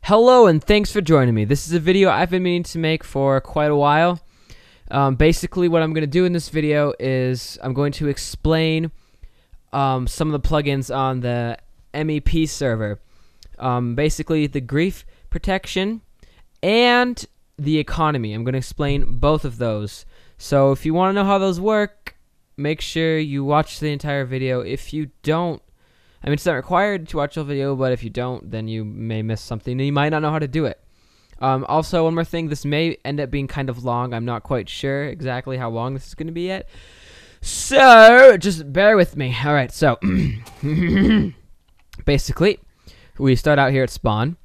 Hello and thanks for joining me. This is a video I've been meaning to make for quite a while. Basically what I'm going to do in this video is I'm going to explain some of the plugins on the MEP server. Basically the grief protection and the economy. I'm going to explain both of those. So if you want to know how those work, make sure you watch the entire video. If you don't, I mean, it's not required to watch the video, but if you don't, then you may miss something, and you might not know how to do it. Also, one more thing, this may end up being kind of long. I'm not quite sure exactly how long this is going to be yet. So, just bear with me. Alright, so, basically, we start out here at spawn,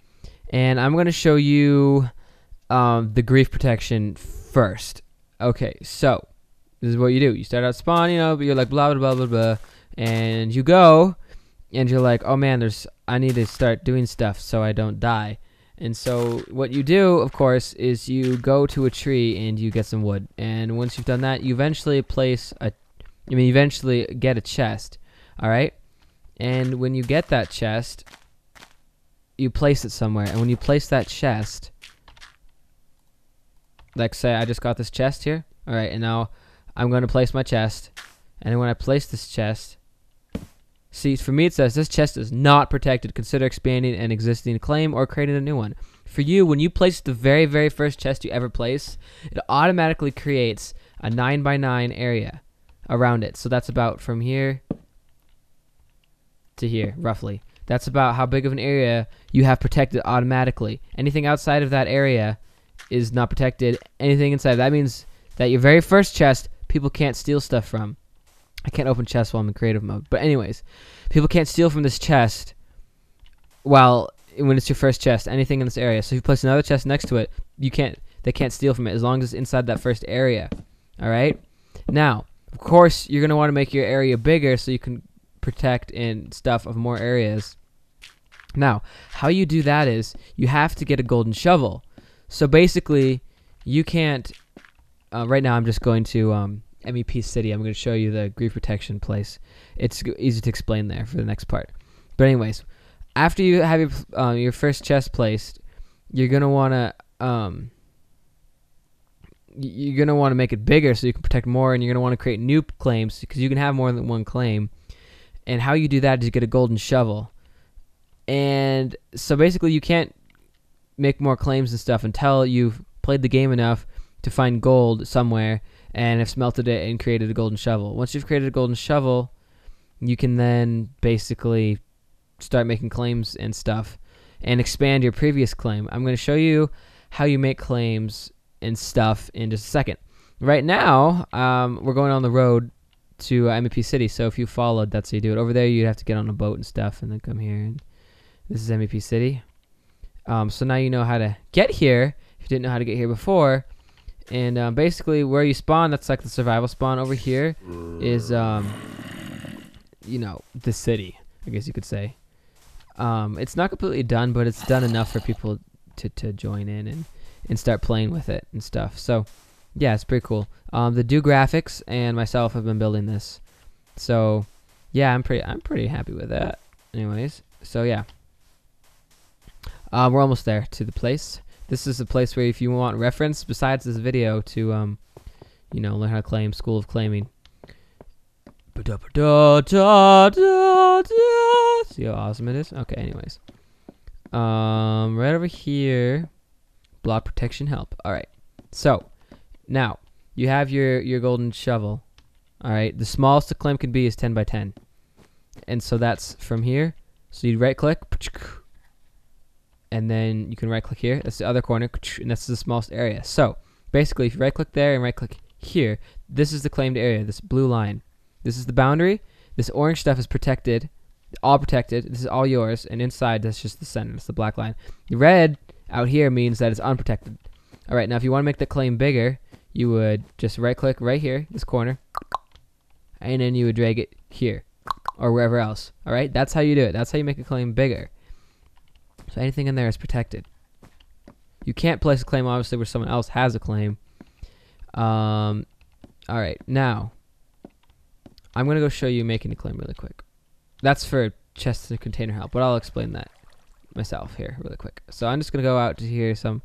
and I'm going to show you the grief protection first. Okay, so, this is what you do. You start out spawn, you know, but you're like blah, blah, blah, blah, blah, and you go, and you're like, oh man, I need to start doing stuff so I don't die. And so what you do, of course, is you go to a tree and you get some wood. And once you've done that, you eventually eventually get a chest. All right? And when you get that chest, you place it somewhere. And when you place that chest, like say I just got this chest here. All right, and now I'm going to place my chest. And then when I place this chest, see, for me it says this chest is not protected. Consider expanding an existing claim or creating a new one. For you, when you place the very first chest you ever place, it automatically creates a 9x9 area around it. So that's about from here to here, roughly. That's about how big of an area you have protected automatically. Anything outside of that area is not protected. Anything inside, that means that your very first chest, people can't steal stuff from. I can't open chests while I'm in creative mode. But anyways, people can't steal from this chest when it's your first chest, anything in this area. So if you place another chest next to it, they can't steal from it as long as it's inside that first area. Alright? Now, of course, you're going to want to make your area bigger so you can protect and stuff of more areas. Now, how you do that is you have to get a golden shovel. So basically, you can't... right now I'm just going to... MEP City. I'm going to show you the grief protection place. It's easy to explain there for the next part. But anyways, after you have your first chest placed, you're going to want to make it bigger so you can protect more, and you're going to want to create new claims because you can have more than one claim. And how you do that is you get a golden shovel. And so basically you can't make more claims and stuff until you've played the game enough to find gold somewhere and have smelted it and created a golden shovel. Once you've created a golden shovel, you can then basically start making claims and stuff and expand your previous claim. I'm going to show you how you make claims and stuff in just a second. Right now, we're going on the road to MEP City, so if you followed, that's how you do it. Over there, you'd have to get on a boat and stuff and then come here. And this is MEP City. So now you know how to get here if you didn't know how to get here before. And basically where you spawn, that's like the survival spawn. Over here is, you know, the city, I guess you could say. It's not completely done, but it's done enough for people to join in and start playing with it and stuff. So, yeah, it's pretty cool. The Do Graphics and myself have been building this. So, yeah, I'm pretty happy with that. Anyways, so yeah. We're almost there to the place. This is a place where if you want reference besides this video to, you know, learn how to claim, School of Claiming. See how awesome it is? Okay, anyways. Right over here, block protection help. Alright, so, now, you have your golden shovel. Alright, the smallest the claim can be is 10 by 10. And so that's from here. So you right click, and then you can right click here, that's the other corner, and that's the smallest area. So basically if you right click there and right click here, this is the claimed area, this blue line. This is the boundary. This orange stuff is protected, all protected. This is all yours, and inside that's just the center, it's the black line. The red out here means that it's unprotected. Alright, now if you want to make the claim bigger, you would just right click right here, this corner, and then you would drag it here or wherever else. Alright, that's how you do it. That's how you make a claim bigger. So anything in there is protected. You can't place a claim, obviously, where someone else has a claim. Alright, now, I'm going to go show you making a claim really quick. That's for chest and container help, but I'll explain that myself here really quick. So I'm just gonna go out to here, some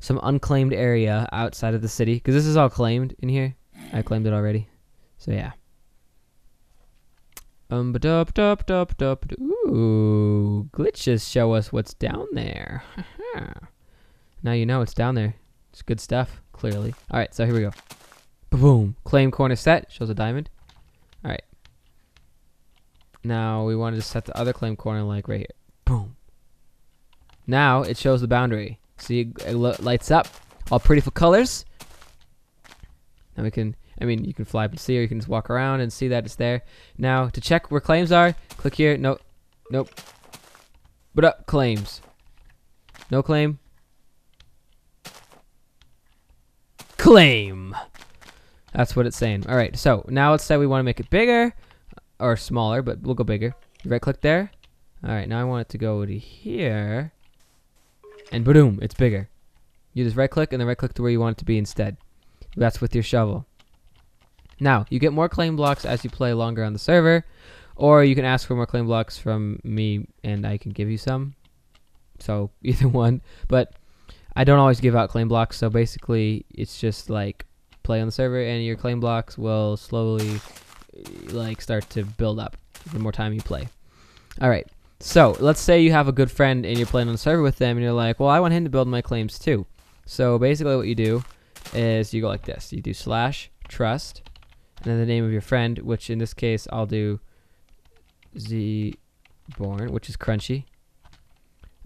unclaimed area outside of the city, because this is all claimed in here. I claimed it already. So yeah. Ooh, glitches show us what's down there. Now you know it's down there. It's good stuff, clearly. All right, so here we go. Boom. Claim corner set. Shows a diamond. All right. Now we wanted to set the other claim corner like right here. Boom. Now it shows the boundary. See, it lights up. All pretty for colors. Now we can, I mean, you can fly up and see, or you can just walk around and see that it's there. Now, to check where claims are, click here. Nope. Nope. But up, claims. No claim. Claim. That's what it's saying. All right, so now let's say we want to make it bigger or smaller, but we'll go bigger. You right click there. All right, now I want it to go to here. And boom, it's bigger. You just right click and then right click to where you want it to be instead. That's with your shovel. Now, you get more claim blocks as you play longer on the server, or you can ask for more claim blocks from me and I can give you some. So either one, but I don't always give out claim blocks, so basically it's just like play on the server and your claim blocks will slowly like start to build up the more time you play. All right. So let's say you have a good friend and you're playing on the server with them and you're like, well, I want him to build my claims too. So basically what you do is you go like this. You do /trust and then the name of your friend, which in this case I'll do zborn, which is Crunchy.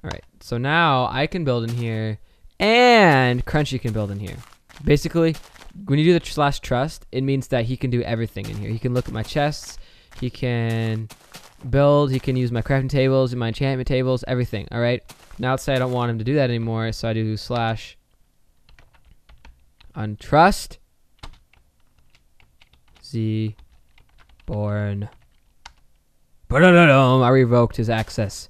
All right. So now I can build in here and Crunchy can build in here. Basically, when you do the /trust, it means that he can do everything in here. He can look at my chests. He can build. He can use my crafting tables and my enchantment tables, everything. All right. Now let's say I don't want him to do that anymore, so I do /untrust zborn. I revoked his access.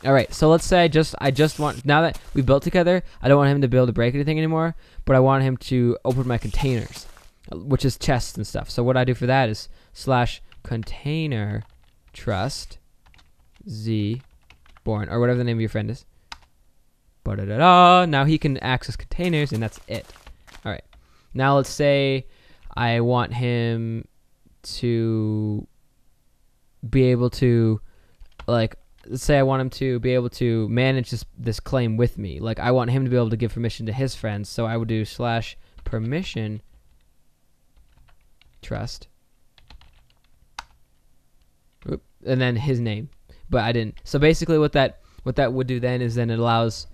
All right, so let's say I just want, now that we built together, I don't want him to be able to break anything anymore, but I want him to open my containers, which is chests and stuff. So what I do for that is /container trust zborn, or whatever the name of your friend is. Now he can access containers, and that's it. All right, now let's say I want him to be able to, like, let's say I want him to be able to manage this claim with me. Like, I want him to be able to give permission to his friends. So I would do /permission trust. Oop, and then his name. But I didn't. So basically what that would do then is then it allows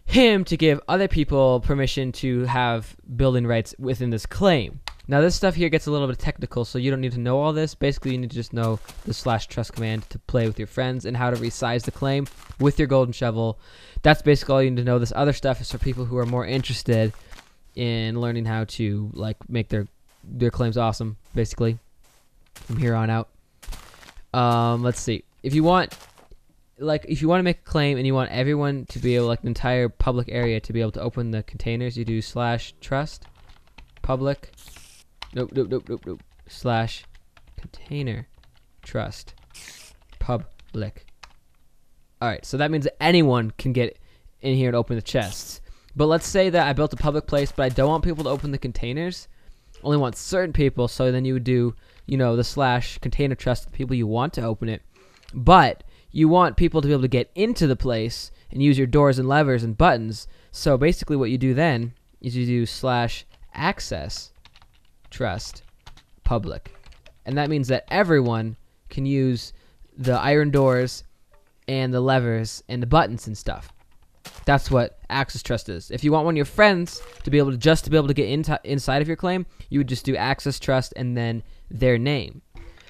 him to give other people permission to have building rights within this claim. Now this stuff here gets a little bit technical, so you don't need to know all this. Basically, you need to just know the /trust command to play with your friends and how to resize the claim with your golden shovel. That's basically all you need to know. This other stuff is for people who are more interested in learning how to like make their claims awesome, basically, from here on out. Let's see. If you want to make a claim and you want everyone to be able, like the entire public area to be able to open the containers, you do /trust public. Nope. /container trust public. Alright, so that means that anyone can get in here and open the chests. But let's say that I built a public place, but I don't want people to open the containers. Only want certain people, so then you would do, you know, the /container trust, the people you want to open it. But you want people to be able to get into the place and use your doors and levers and buttons. So basically what you do then is you do /access trust public, and that means that everyone can use the iron doors and the levers and the buttons and stuff. That's what access trust is. If you want one of your friends to be able to get inside of your claim, you would just do access trust and then their name.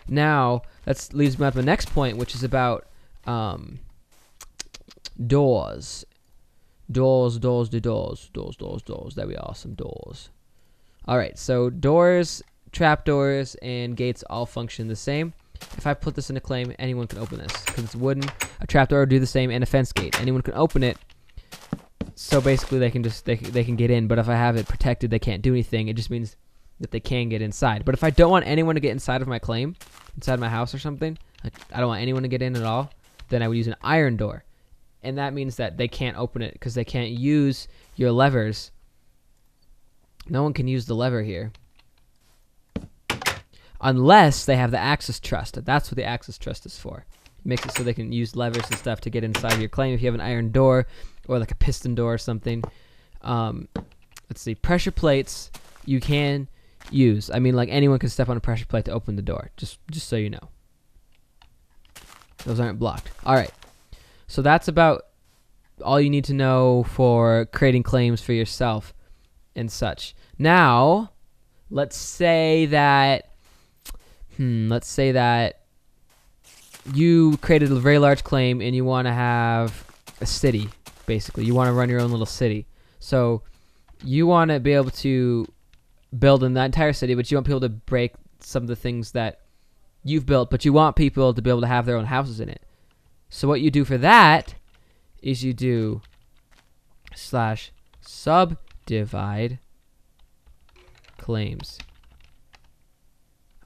Now that leads me to the next point, which is about doors. Doors. That'd be awesome. Doors. Alright, so doors, trapdoors, and gates all function the same. If I put this in a claim, anyone can open this. Because it's wooden, a trapdoor will do the same, and a fence gate. Anyone can open it. So basically they can get in, but if I have it protected, they can't do anything. It just means that they can get inside. But if I don't want anyone to get inside of my claim, inside my house or something, like I don't want anyone to get in at all, then I would use an iron door. and that means that they can't open it because they can't use your levers. No one can use the lever here unless they have the access trust. That's what the access trust is for. It makes it so they can use levers and stuff to get inside your claim if you have an iron door or like a piston door or something. Let's see, pressure plates you can use. I mean, like anyone can step on a pressure plate to open the door, just so you know. Those aren't blocked. All right, so that's about all you need to know for creating claims for yourself and such. Now, let's say that you created a very large claim and you want to have a city, basically. You want to run your own little city. So you want to be able to build in that entire city, but you want people to break some of the things that you've built, but you want people to be able to have their own houses in it. So what you do for that is you do /subdivide claims.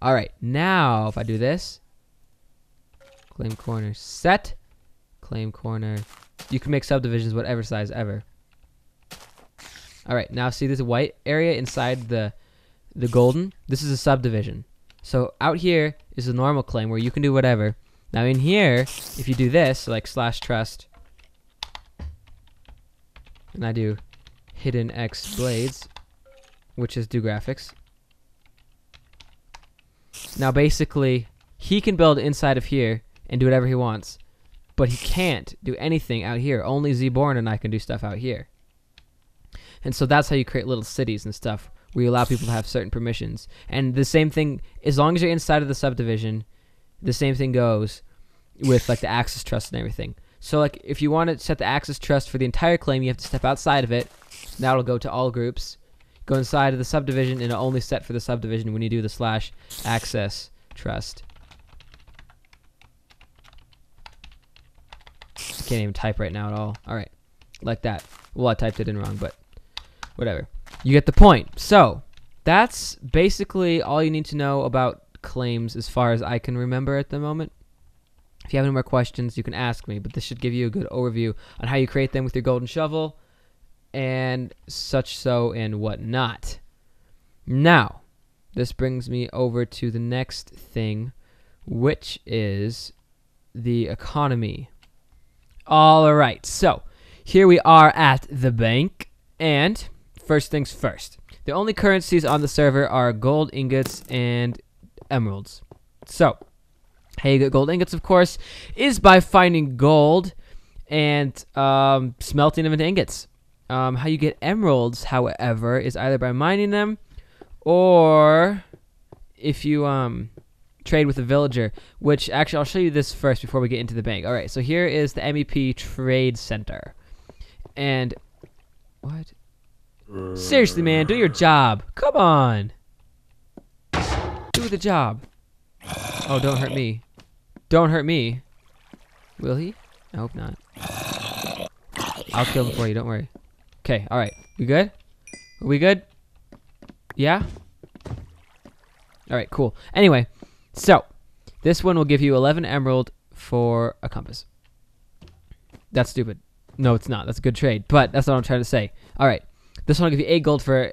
All right, now if I do this, claim corner set, claim corner, you can make subdivisions whatever size ever. All right, now see this white area inside the golden? This is a subdivision. So out here is a normal claim where you can do whatever. Now in here, if you do this, like /trust, and I do hidden X blades, which is do graphics. Now basically, he can build inside of here and do whatever he wants, but he can't do anything out here. Only Zborn and I can do stuff out here. And so that's how you create little cities and stuff, where you allow people to have certain permissions. And the same thing, as long as you're inside of the subdivision, the same thing goes with like the access trust and everything. So like if you want to set the access trust for the entire claim, you have to step outside of it. That'll go to all groups. Go inside of the subdivision, and it'll only set for the subdivision when you do the /access trust. I can't even type right now at all. All right, like that. Well, I typed it in wrong, but whatever. You get the point. So that's basically all you need to know about claims as far as I can remember at the moment. If you have any more questions, you can ask me, but this should give you a good overview on how you create them with your golden shovel and such so and whatnot. Now, this brings me over to the next thing, which is the economy. All right, so here we are at the bank, and first things first. The only currencies on the server are gold ingots and emeralds. So, how you get gold ingots, of course, is by finding gold and smelting them into ingots. How you get emeralds, however, is either by mining them or if you trade with a villager, which actually I'll show you this first before we get into the bank. All right, so here is the MEP Trade Center. And what? Seriously, man, do your job. Come on. Do the job. Oh, don't hurt me. Don't hurt me. Will he? I hope not. I'll kill him for you, don't worry. Okay, alright. We good? Are we good? Yeah? Alright, cool. Anyway, so this one will give you 11 emerald for a compass. That's stupid. No, it's not. That's a good trade, but that's not what I'm trying to say. Alright, this one will give you 8 gold for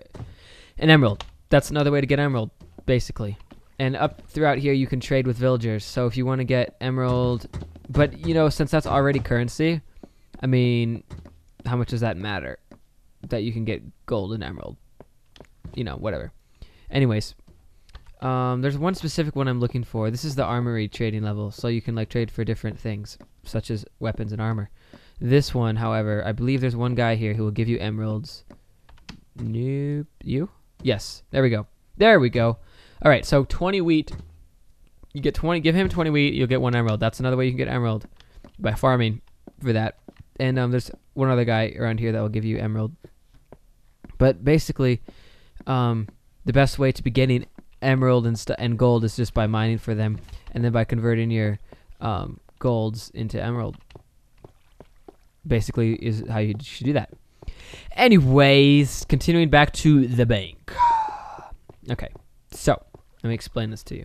an emerald. That's another way to get emerald, basically. And up throughout here, you can trade with villagers. So if you want to get emerald, but you know, since that's already currency, I mean, how much does that matter? That you can get gold and emerald. You know, whatever. Anyways, there's one specific one I'm looking for. This is the armory trading level, so you can like trade for different things, such as weapons and armor. This one, however, I believe there's one guy here who will give you emeralds. Nope. You? Yes. There we go. There we go. All right, so 20 wheat. You get 20. Give him 20 wheat. You'll get 1 emerald. That's another way you can get emerald, by farming for that. And there's one other guy around here that will give you emerald. But basically, the best way to be getting emerald and gold is just by mining for them, and then by converting your golds into emerald. Basically, is how you should do that. Anyways, continuing back to the bank. Okay. So, let me explain this to you.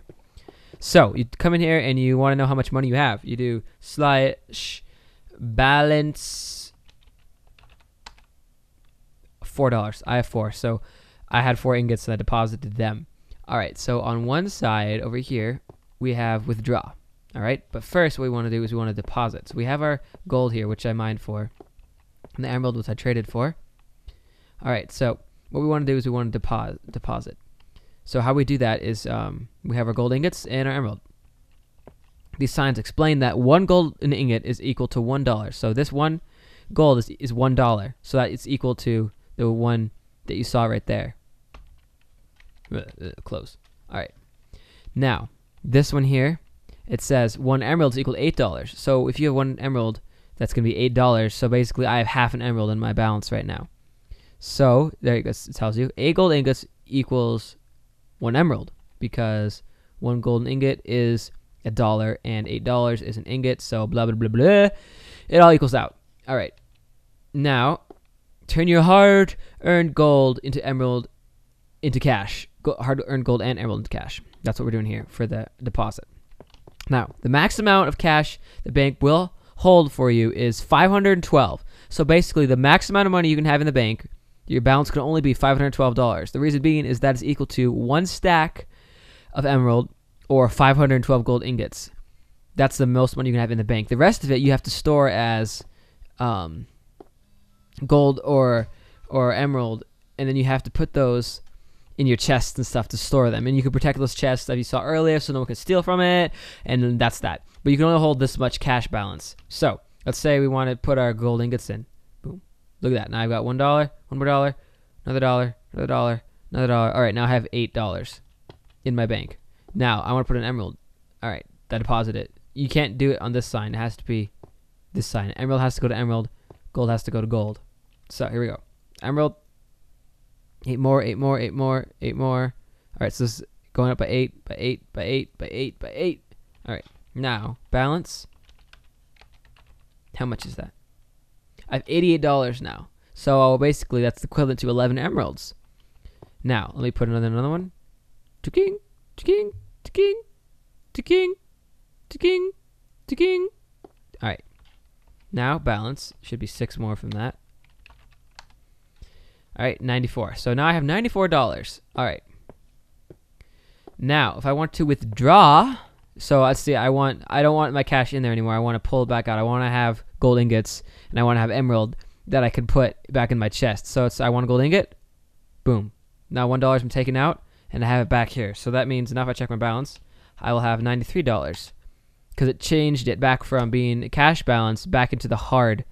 So, you come in here and you want to know how much money you have. You do /, balance $4. I have 4, so I had 4 ingots and I deposited them. All right, so on one side over here we have withdraw. All right, but first what we want to do is we want to deposit. So we have our gold here, which I mined for, and the emerald, which I traded for. All right, so what we want to do is we want to deposit. So how we do that is we have our gold ingots and our emerald. These signs explain that 1 gold ingot is equal to $1. So this 1 gold is $1. So that it's equal to the one that you saw right there. Close. All right. Now, this one here, it says 1 emerald is equal to $8. So if you have 1 emerald, that's going to be $8. So basically, I have half an emerald in my balance right now. So there you go. It tells you 8 gold ingots equals 1 emerald, because 1 golden ingot is $1 and $8 is an ingot. So blah blah blah blah. It all equals out. All right. Now, turn your hard-earned gold into emerald into cash. Hard-earned gold and emerald into cash. That's what we're doing here for the deposit. Now, the max amount of cash the bank will hold for you is 512. So basically, the max amount of money you can have in the bank, your balance can only be $512. The reason being is that is equal to 1 stack of emerald or 512 gold ingots. That's the most money you can have in the bank. The rest of it you have to store as gold or emerald, and then you have to put those in your chests and stuff to store them. And you can protect those chests that you saw earlier so no one can steal from it, and that's that. But you can only hold this much cash balance. So let's say we want to put our gold ingots in. Boom. Look at that. Now I've got $1, $1 more dollar, another $1, another $1, another $1. All right, now I have $8 in my bank. Now I want to put an emerald. All right, I deposit it. You can't do it on this sign. It has to be this sign. Emerald has to go to emerald. Gold has to go to gold. So here we go. Emerald. 8 more, 8 more, 8 more, 8 more. All right, so this is going up by 8, by 8, by 8, by 8, by 8. All right, now balance. How much is that? I have $88 now. So basically, that's equivalent to 11 emeralds. Now, let me put another one. To-king, to-king, to-king, to-king, to-king, to-king. All right, now balance. Should be 6 more from that. All right, 94. So now I have $94. All right. Now, if I want to withdraw, so let's see, I don't want my cash in there anymore. I want to pull it back out. I want to have gold ingots, and I want to have emerald that I can put back in my chest. So I want a gold ingot. Boom. Now $1 I'm taking out, and I have it back here. So that means now if I check my balance, I will have $93 because it changed it back from being a cash balance back into the hard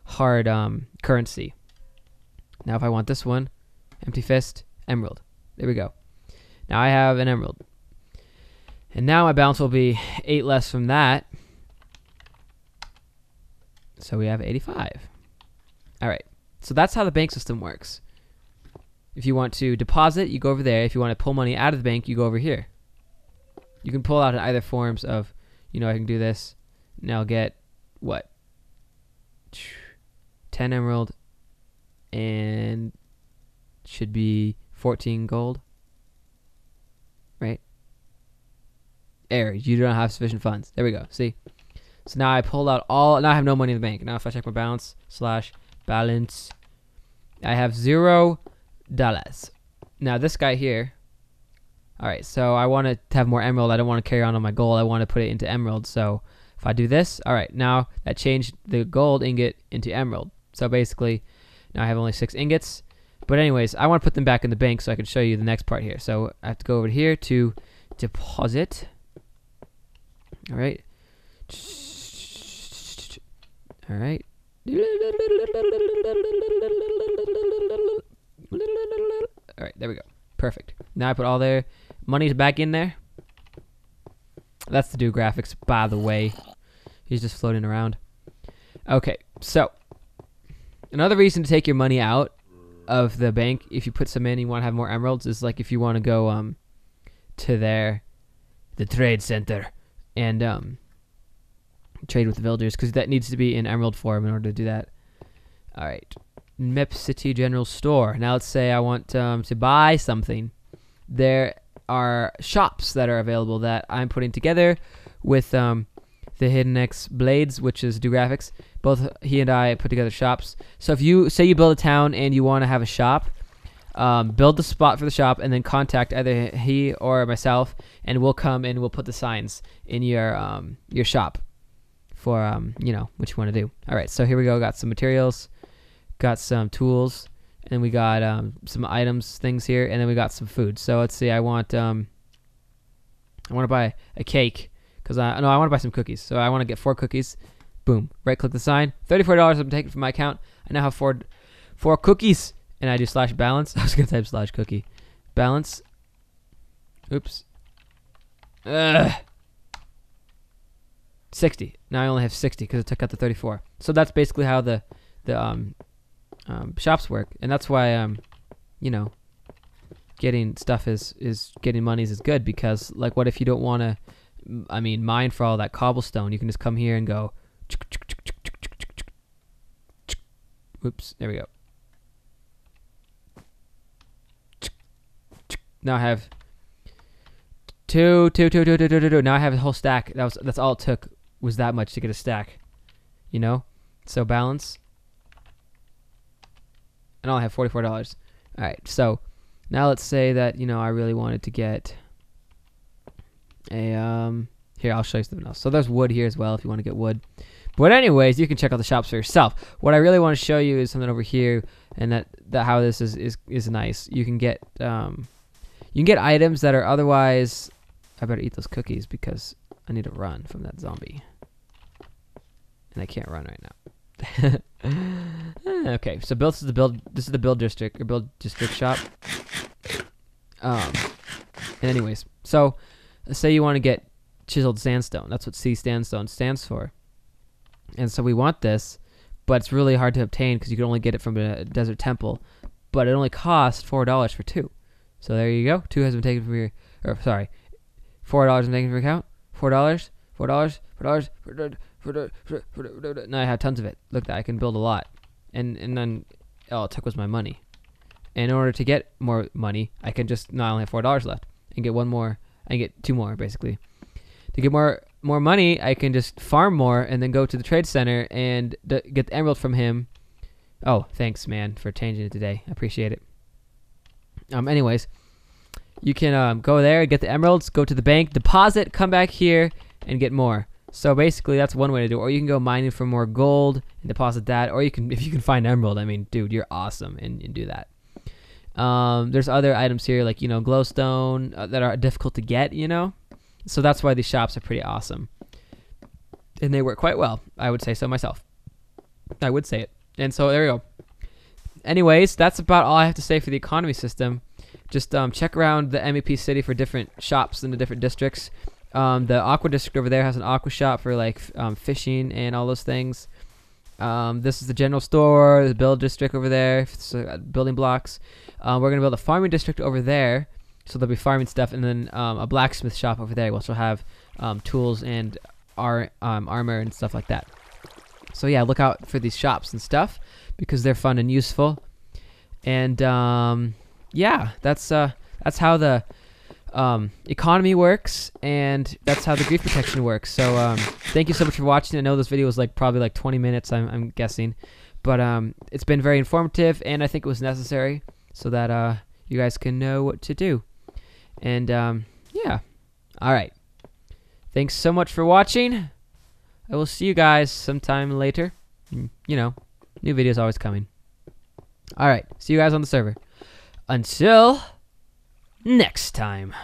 currency. Now if I want this one, empty fist, emerald. There we go. Now I have an emerald. And now my balance will be 8 less from that. So we have 85. All right. So that's how the bank system works. If you want to deposit, you go over there. If you want to pull money out of the bank, you go over here. You can pull out in either forms of, I can do this. And I'll get, what? 10 emerald. And should be 14 gold, right? Error, you don't have sufficient funds. There we go. See? So now I pulled out now I have no money in the bank. Now if I check my balance, /balance, I have $0. Now this guy here, all right, so I want to have more emerald. I don't want to carry on my gold. I want to put it into emerald. So if I do this, all right, now that changed the gold ingot into emerald. So basically, now I have only 6 ingots. But anyways, I want to put them back in the bank so I can show you the next part here. So I have to go over here to deposit. All right. All right. All right, there we go. Perfect. Now I put all their monies back in there. That's the do graphics, by the way. He's just floating around. Okay, so another reason to take your money out of the bank, if you put some in and you want to have more emeralds, is like if you want to go to the trade center and trade with the villagers, because that needs to be in emerald form in order to do that. All right, Mep City General Store. Now let's say I want to buy something. There are shops that are available that I'm putting together with the Hidden X Blades, which is do graphics. Both he and I put together shops. So if you say you build a town and you want to have a shop, build the spot for the shop and then contact either he or myself, and we'll come and we'll put the signs in your shop for you know, what you want to do. All right, so here we go. Got some materials, got some tools, and we got some items, things here, and then we got some food. So let's see. I want to buy a cake because I want to buy some cookies. So I want to get 4 cookies. Boom. Right click the sign. $34 I'm taking from my account. I now have 4 cookies. And I do /balance. I was going to type /cookie. Balance. Oops. 60. Now I only have 60 because it took out the 34. So that's basically how the shops work. And that's why, you know, getting stuff is getting monies is good, because like, what if you don't want to, I mean, mine for all that cobblestone? You can just come here and go. Oops. There we go. Now I have two. Now I have a whole stack. That's all it took, was that much to get a stack, you know. So balance, and I'll have $44. All right. So now let's say that, you know, I really wanted to get a here, I'll show you something else. So there's wood here as well if you want to get wood. But anyways, you can check out the shops for yourself. What I really want to show you is something over here, and that how this is nice. You can get items that are otherwise. I better eat those cookies because I need to run from that zombie, and I can't run right now. Okay, so this is the build district shop. And anyways, so let's say you want to get chiseled sandstone. That's what C sandstone stands for. And so we want this, but it's really hard to obtain because you can only get it from a desert temple. But it only costs $4 for 2. So there you go. 2 has been taken from your, or sorry, $4 has been taken from your account. $4. Now I have tons of it. Look, that I can build a lot. And then all it took was my money. And in order to get more money, I can just not only have $4 left and get 1 more. I get 2 more basically. To get more money, I can just farm more and then go to the trade center and get the emerald from him. Oh, thanks, man, for changing it today. I appreciate it. Anyways, you can go there, get the emeralds, go to the bank, deposit, come back here, and get more. So basically, that's one way to do it. Or you can go mining for more gold and deposit that. Or you can, if you can find emerald, I mean, dude, you're awesome, and do that. There's other items here, like, you know, glowstone that are difficult to get, you know. So that's why these shops are pretty awesome. And they work quite well. I would say so myself. I would say it. And so there we go. Anyways, that's about all I have to say for the economy system. Just check around the MEP city for different shops in the different districts. The aqua district over there has an aqua shop for like fishing and all those things. This is the general store, the build district over there, so, building blocks. We're going to build a farming district over there. So they'll be farming stuff, and then a blacksmith shop over there, which will have tools and armor and stuff like that. So yeah, look out for these shops and stuff because they're fun and useful. And yeah, that's how the economy works, and that's how the grief protection works. So thank you so much for watching. I know this video was like probably like 20 minutes, I'm guessing, but it's been very informative, and I think it was necessary so that you guys can know what to do. And yeah, all right, thanks so much for watching. I will see you guys sometime later. You know, new videos always coming. All right, see you guys on the server. Until next time.